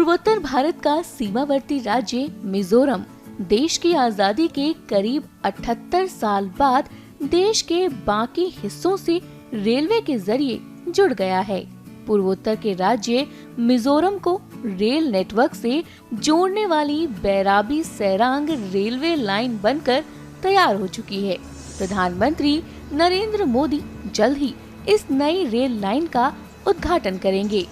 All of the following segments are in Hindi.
पूर्वोत्तर भारत का सीमावर्ती राज्य मिजोरम देश की आजादी के करीब 78 साल बाद देश के बाकी हिस्सों से रेलवे के जरिए जुड़ गया है। पूर्वोत्तर के राज्य मिजोरम को रेल नेटवर्क से जोड़ने वाली बैराबी सैरांग रेलवे लाइन बनकर तैयार हो चुकी है। प्रधानमंत्री नरेंद्र मोदी जल्द ही इस नई रेल लाइन का उद्घाटन करेंगे।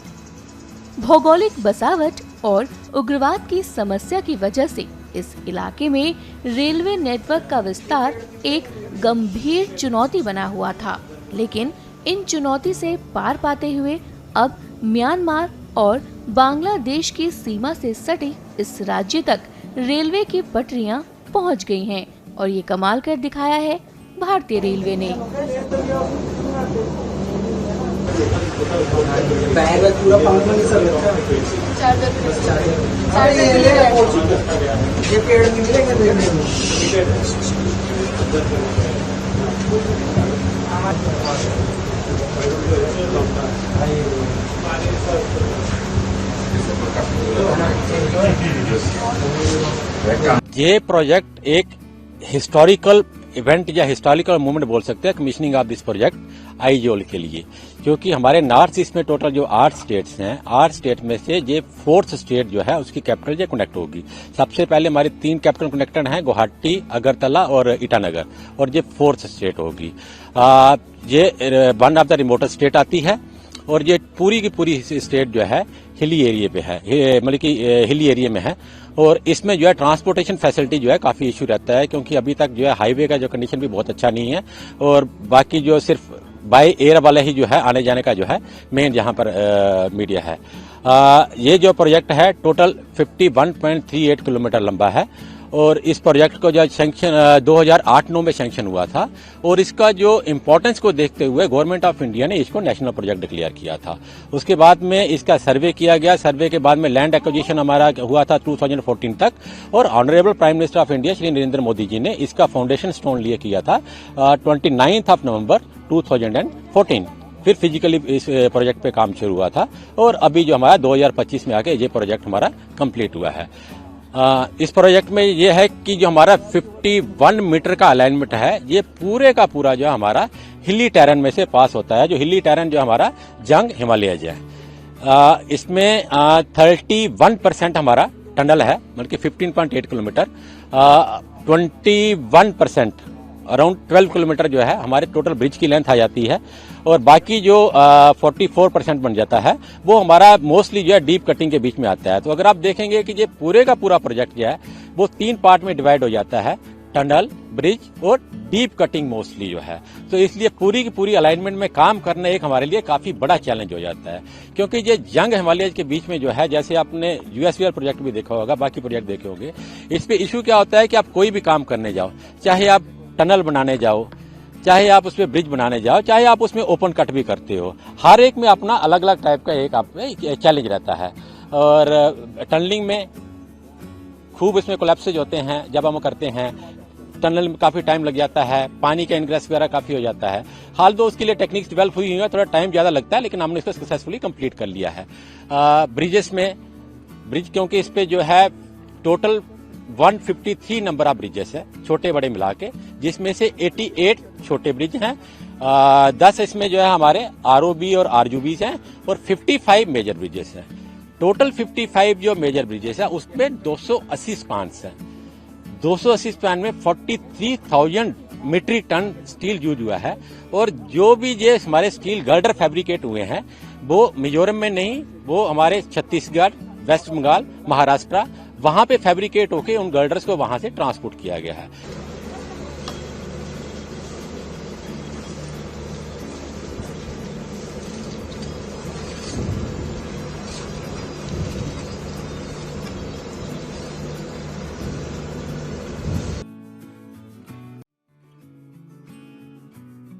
भौगोलिक बसावट और उग्रवाद की समस्या की वजह से इस इलाके में रेलवे नेटवर्क का विस्तार एक गंभीर चुनौती बना हुआ था, लेकिन इन चुनौती से पार पाते हुए अब म्यांमार और बांग्लादेश की सीमा से सटे इस राज्य तक रेलवे की पटरियां पहुंच गई हैं और ये कमाल कर दिखाया है भारतीय रेलवे ने। ये प्रोजेक्ट एक हिस्टोरिकल इवेंट या हिस्टोरिकल मूवमेंट बोल सकते हैं, commissioning of this project Aizawl के लिए, क्योंकि हमारे नॉर्थ ईस्ट में टोटल जो 8 स्टेट्स हैं, 8 स्टेट में से ये 4th स्टेट जो है उसकी कैपिटल ये कनेक्ट होगी। सबसे पहले हमारी 3 कैपिटल कनेक्टेड हैं, गुवाहाटी, अगरतला और ईटानगर, और ये 4th स्टेट होगी। ये one of the remotest state आती है और ये पूरी की पूरी स्टेट जो है हिली एरिया पे है, मतलब कि हिली एरिया में है। और इसमें जो है ट्रांसपोर्टेशन फैसिलिटी जो है काफी इशू रहता है, क्योंकि अभी तक जो है हाईवे का जो कंडीशन भी बहुत अच्छा नहीं है और बाकी जो सिर्फ बाय एयर वाले ही जो है आने जाने का जो है मेन यहाँ पर मीडिया है। ये जो प्रोजेक्ट है टोटल 51.38 किलोमीटर लंबा है और इस प्रोजेक्ट को जो सैंक्शन 2008-9 में सैंक्शन हुआ था और इसका जो इम्पोर्टेंस को देखते हुए गवर्नमेंट ऑफ इंडिया ने इसको नेशनल प्रोजेक्ट डिक्लेयर किया था। उसके बाद में इसका सर्वे किया गया, सर्वे के बाद में लैंड एक्विजिशन हमारा हुआ था 2014 तक और honourable prime minister of India Shri Narendra Modi ji ने इसका फाउंडेशन स्टोन लिए किया था 29 नवंबर 2014। फिर फिजिकली इस प्रोजेक्ट पे काम शुरू हुआ था और अभी जो हमारा 2025 में आके ये प्रोजेक्ट हमारा कंप्लीट हुआ है। इस प्रोजेक्ट में ये है कि जो हमारा 51 मीटर का अलाइनमेंट है ये पूरे का पूरा जो हमारा हिली टेरेन में से पास होता है। जो हिली टेरेन जो हमारा जंग हिमालयज है, इसमें 31% हमारा टनल है, मतलब कि 15.8 किलोमीटर, 21% अराउंड 12 किलोमीटर जो है हमारे टोटल ब्रिज की लेंथ आ जाती है और बाकी जो 44% बन जाता है वो हमारा मोस्टली जो है डीप कटिंग के बीच में आता है। तो अगर आप देखेंगे कि ये पूरे का पूरा प्रोजेक्ट जो है वो 3 पार्ट में डिवाइड हो जाता है, टनल, ब्रिज और डीप कटिंग मोस्टली जो है। तो इसलिए पूरी की पूरी अलाइनमेंट में काम करना एक हमारे लिए काफी बड़ा चैलेंज हो जाता है, क्योंकि ये जंग हिमालय के बीच में जो है, जैसे आपने यूएसवीआर प्रोजेक्ट भी देखा होगा, बाकी प्रोजेक्ट देखे होंगे, इस पे इशू क्या होता है कि आप कोई भी काम करने जाओ, चाहे आप टनल बनाने जाओ, चाहे आप उसमें ब्रिज बनाने जाओ, चाहे आप उसमें ओपन कट भी करते हो, हर एक में अपना अलग अलग टाइप का एक आप चैलेंज रहता है। और टनलिंग में खूब इसमें कोलैप्सेज होते हैं, जब हम करते हैं टनल में काफी टाइम लग जाता है, पानी का इनग्रेस वगैरह काफी हो जाता है। हाल तो उसके लिए टेक्निक्स डेवलप हुई है, थोड़ा टाइम ज्यादा लगता है, लेकिन हमने इसको सक्सेसफुली कंप्लीट कर लिया है। ब्रिजेस में ब्रिज, क्योंकि इस पे जो है टोटल 153 नंबर ऑफ ब्रिजेस है, छोटे बड़े मिला के, जिसमें से 88 छोटे ब्रिज हैं, 10 इसमें जो है हमारे आरओबी और आरयूबीज हैं और 55 मेजर ब्रिजेस हैं। टोटल 55 जो मेजर ब्रिजेस है उसमें 280 स्पान्स हैं। 280 स्पान में 43,000 मीट्रिक टन स्टील यूज हुआ है और जो भी ये हमारे स्टील गर्डर फैब्रिकेट हुए हैं वो मिजोरम में नहीं, वो हमारे छत्तीसगढ़, वेस्ट बंगाल, महाराष्ट्र, वहां पे फैब्रिकेट होके उन गर्डर्स को वहां से ट्रांसपोर्ट किया गया है।